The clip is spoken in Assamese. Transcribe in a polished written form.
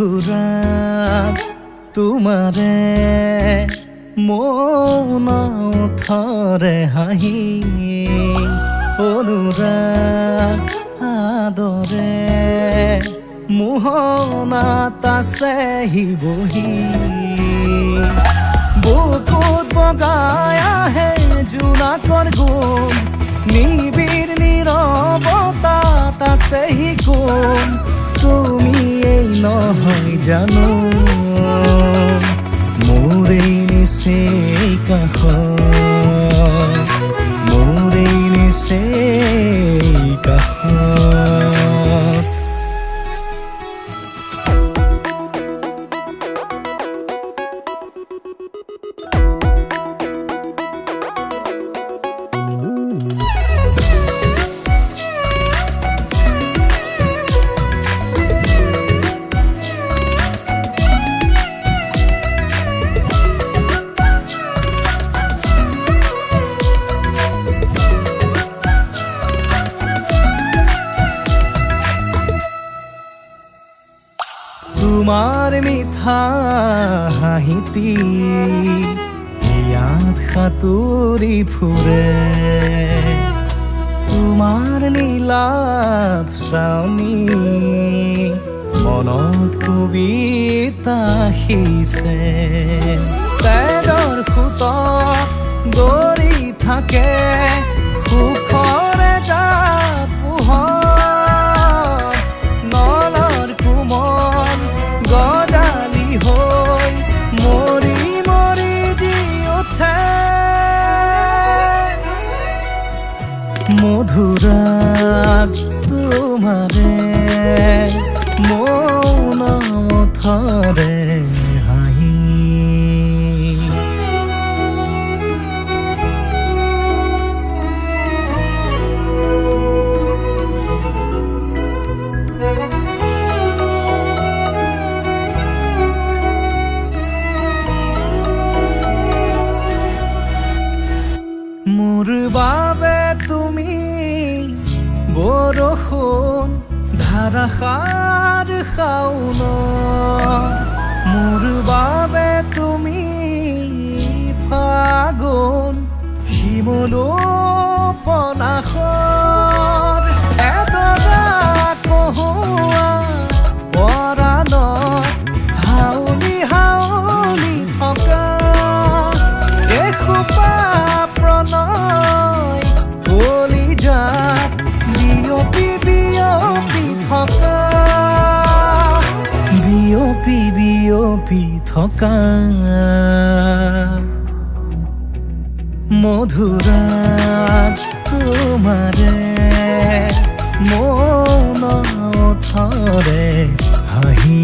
মধুৰাগ তোমাৰে মৌন থৰে হাঁহি অনুৰাগ আদৰে মোহনাত আছে বহি বুকুত বগাই আহে জোনাকৰ গুণ নিবিড় নীৰৱতাত আছে গুণ তুমি এই নহয় জানো মোৰ এই নিচেই কাষত মোৰ এই নিচেই কাষত তোমাৰ মিঠা হাঁহিতি ইয়াত সাঁতুৰি ফুৰে তোমাৰ নীলাভ চাউনি মনত কবিতা সিঁচে তেজৰ সোঁতত দৌৰি থাকে সুখৰে জাত পোহৰ নলৰ কোমল গজালি হৈ মৰি মৰি জি উঠে মধুৰাগ তোমাৰে মৌন থৰে হাঁহি মোৰ বাবে তুমি বৰষুণ ধাৰাসাৰ শাওন মোৰ বাবে তুমি ফাগুন শিমলু পনাসৰ এডৰা কহুৱা পৰাণত হাউলি হাউলি থকা এসোপা প্ৰণয় কলিজাত বিয়পি বিয়পি থকা বিয়পি বিয়পি থকা মধুৰাগ তোমাৰে মৌন থৰে হাঁহি